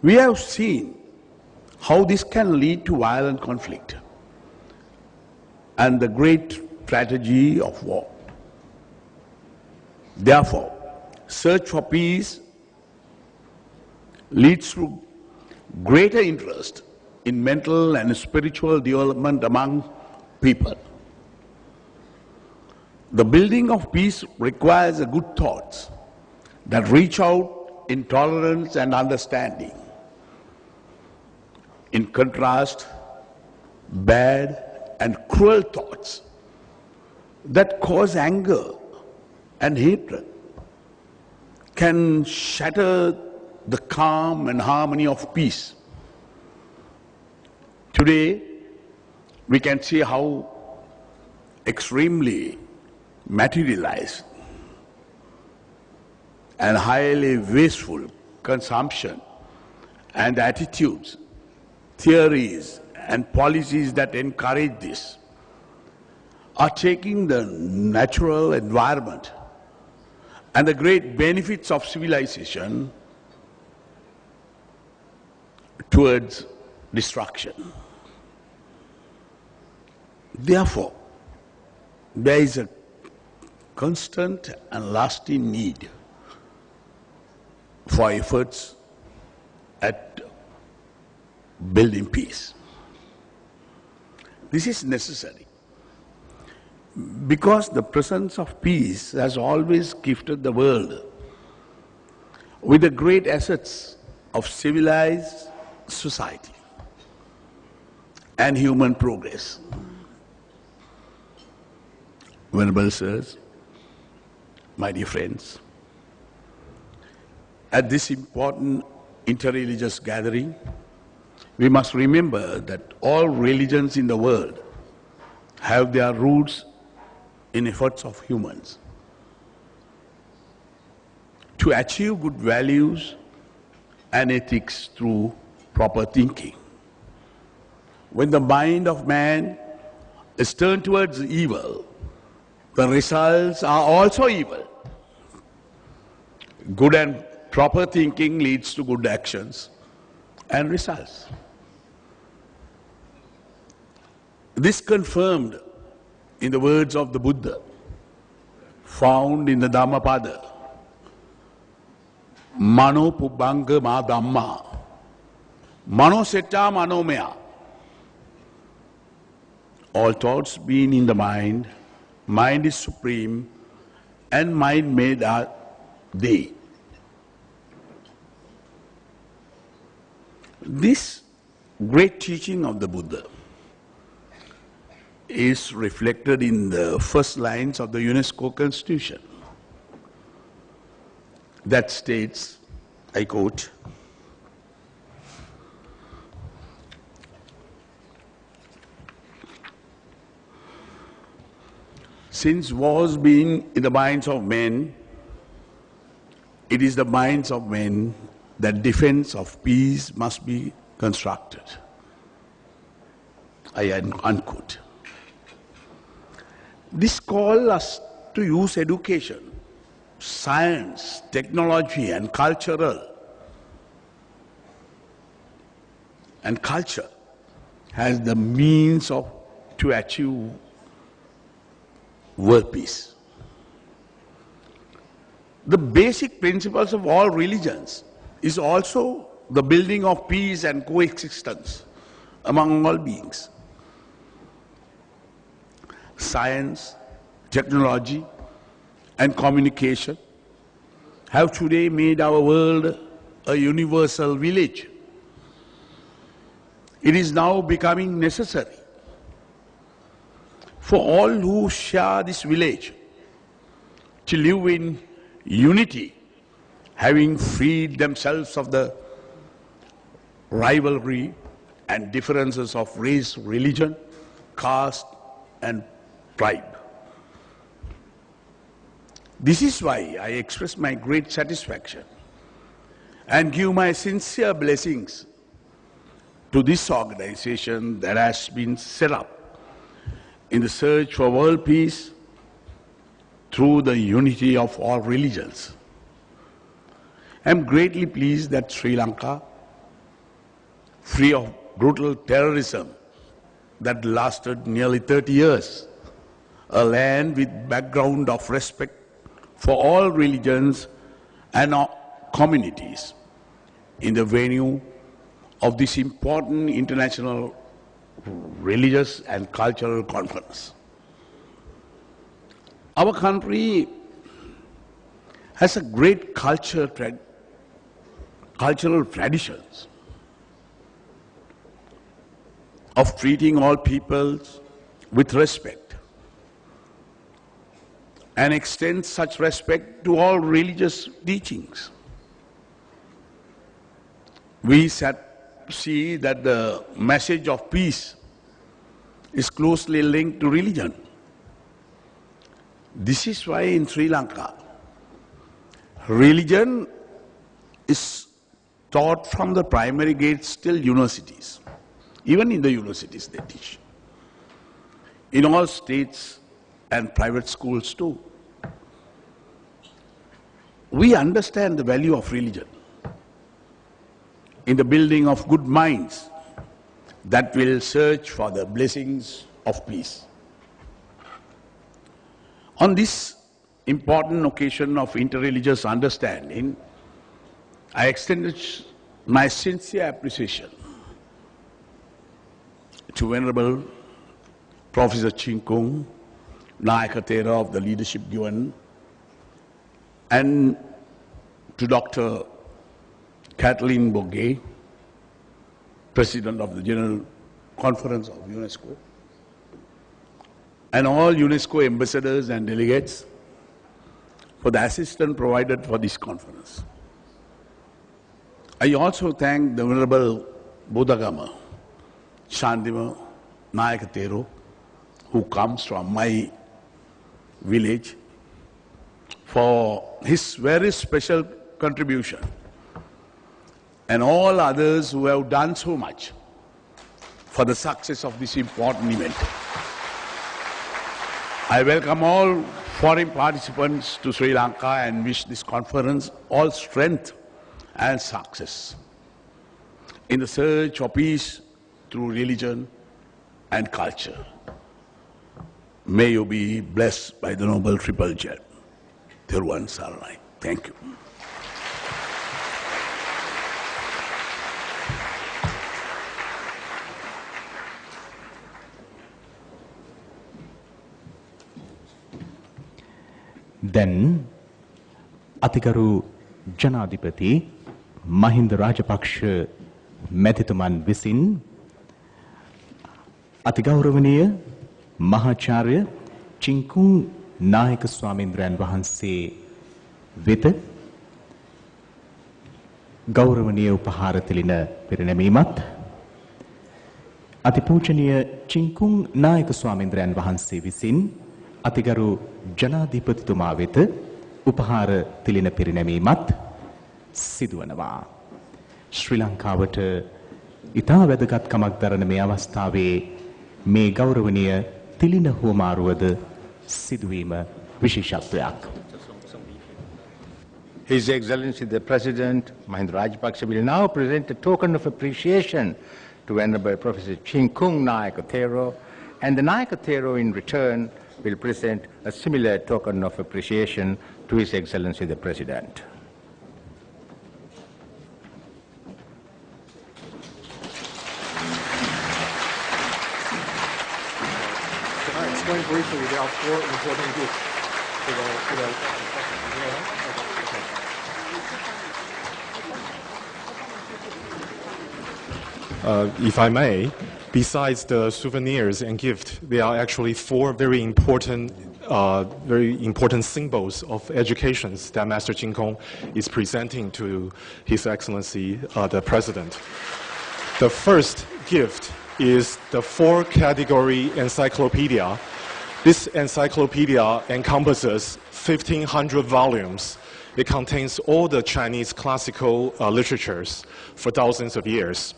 We have seen how this can lead to violent conflict and the great tragedy of war. Therefore, search for peace leads to greater interest in mental and spiritual development among people. The building of peace requires good thoughts that reach out in tolerance and understanding. In contrast, bad and cruel thoughts that cause anger and hatred can shatter the calm and harmony of peace. Today, we can see how extremely materialized and highly wasteful consumption and attitudes, theories, and policies that encourage this are taking the natural environment and the great benefits of civilization towards destruction. Therefore, there is a constant and lasting need for efforts at building peace. This is necessary because the presence of peace has always gifted the world with the great assets of civilized society and human progress. Venerable sirs, my dear friends, at this important interreligious gathering, we must remember that all religions in the world have their roots in efforts of humans to achieve good values and ethics through proper thinking. When the mind of man is turned towards evil, the results are also evil. Good and proper thinking leads to good actions and results. This confirmed in the words of the Buddha, found in the Dhammapada, Mano Pubbanga Ma Dhamma, Mano Setta Manomaya. All thoughts being in the mind, mind is supreme, and mind made are they. This great teaching of the Buddha is reflected in the first lines of the UNESCO Constitution that states, I quote, "Since wars being in the minds of men, it is the minds of men that defense of peace must be constructed." I unquote. This calls us to use education, science, technology, and culture has the means to achieve world peace. The basic principles of all religions is also the building of peace and coexistence among all beings. Science, technology, and communication have today made our world a universal village. It is now becoming necessary for all who share this village to live in unity, having freed themselves of the rivalry and differences of race, religion, caste, and tribe. This is why I express my great satisfaction and give my sincere blessings to this organization that has been set up in the search for world peace through the unity of all religions. I am greatly pleased that Sri Lanka, free of brutal terrorism that lasted nearly 30 years, a land with background of respect for all religions and communities, in the venue of this important international religious and cultural conference. Our country has a great cultural traditions of treating all peoples with respect and extends such respect to all religious teachings. We see that the message of peace is closely linked to religion. This is why in Sri Lanka, religion is taught from the primary grades till universities. Even in the universities they teach. In all states and private schools too. We understand the value of religion in the building of good minds that will search for the blessings of peace. On this important occasion of interreligious understanding, I extended my sincere appreciation to Venerable Professor Chinkung, Nayakatera of the leadership given, and to Dr. Kathleen Boguet, President of the General Conference of UNESCO, and all UNESCO ambassadors and delegates for the assistance provided for this conference. I also thank the Venerable Bodhagama, Shandima Nayakatero, who comes from my village, for his very special contribution, and all others who have done so much for the success of this important event. I welcome all foreign participants to Sri Lanka and wish this conference all strength and success in the search for peace through religion and culture. May you be blessed by the Noble Triple Jet. Thiruvan Saranai. Thank you. දැන් අතිගරු ජනාධිපති මහින්ද රාජපක්ෂ මැතිතුමන් විසින් අතිගෞරවනීය මහාචාර්ය චින්කුන් නායක ස්වාමීන්ද්‍රයන් වහන්සේ වෙත ගෞරවනීය උපහාර තිලින පිරිනැමීමත් අතිපූජනීය චින්කුන් නායක ස්වාමීන්ද්‍රයන් වහන්සේ විසින් අතිගරු ජනාධිපතිතුමා වෙත උපහාර තිලින පිරිනැමීමත් සිදුවනවා. ශ්‍රී ලංකාවට ඉතා වැදගත්කමක් දරන මේ අවස්ථාවේ මේ ගෞරවනීය තිලින හුවමාරුවද සිදුවීම විශේෂත්වයක්. His Excellency the President Mahinda Rajapaksa will now present a token of appreciation to Venerable Professor Ching Kung Naikotero, and the Naikotero in return will present a similar token of appreciation to His Excellency the President. Can I explain briefly about four important groups? If I may, besides the souvenirs and gifts, there are actually four very important symbols of education that Master Ching Kung is presenting to His Excellency the President. The first gift is the four-category encyclopedia. This encyclopedia encompasses 1,500 volumes. It contains all the Chinese classical literatures for thousands of years.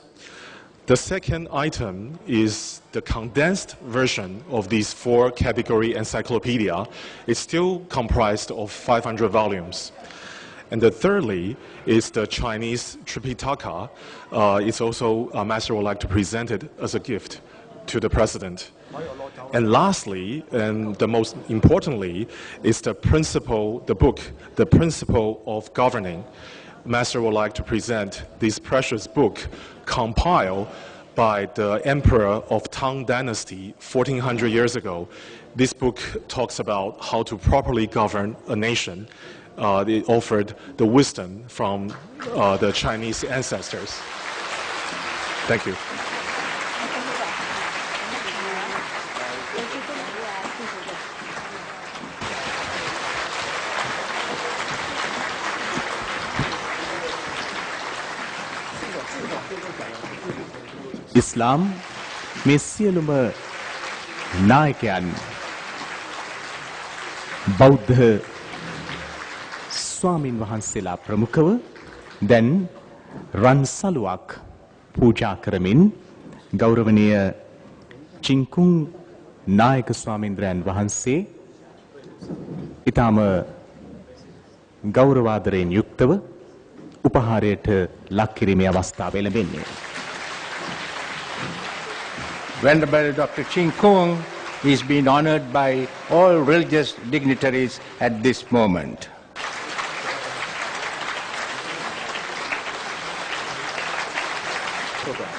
The second item is the condensed version of these four-category encyclopedia. It's still comprised of 500 volumes. And the thirdly is the Chinese Tripitaka. It's also, Master would like to present it as a gift to the President. And lastly, and the most importantly, is the book, The Principle of Governing. Master would like to present this precious book compiled by the Emperor of Tang Dynasty 1400 years ago. This book talks about how to properly govern a nation. It offered the wisdom from the Chinese ancestors. Thank you. ඉස්ලාම් මේ සියලුම නායකයන් බෞද්ධ ස්වාමින් වහන්සේලා ප්‍රමුඛව දැන් රන් සලුවක් පූජා කරමින් ගෞරවනීය චින්කුන් නායක ස්වාමීන්ද්‍රයන් වහන්සේ ඊටම ගෞරවාදරයෙන් යුක්තව උපහාරයට ලක් කිරීමේ අවස්ථාව ලැබෙන්නේ. Venerable Dr. Ching Kung is being honored by all religious dignitaries at this moment. Okay.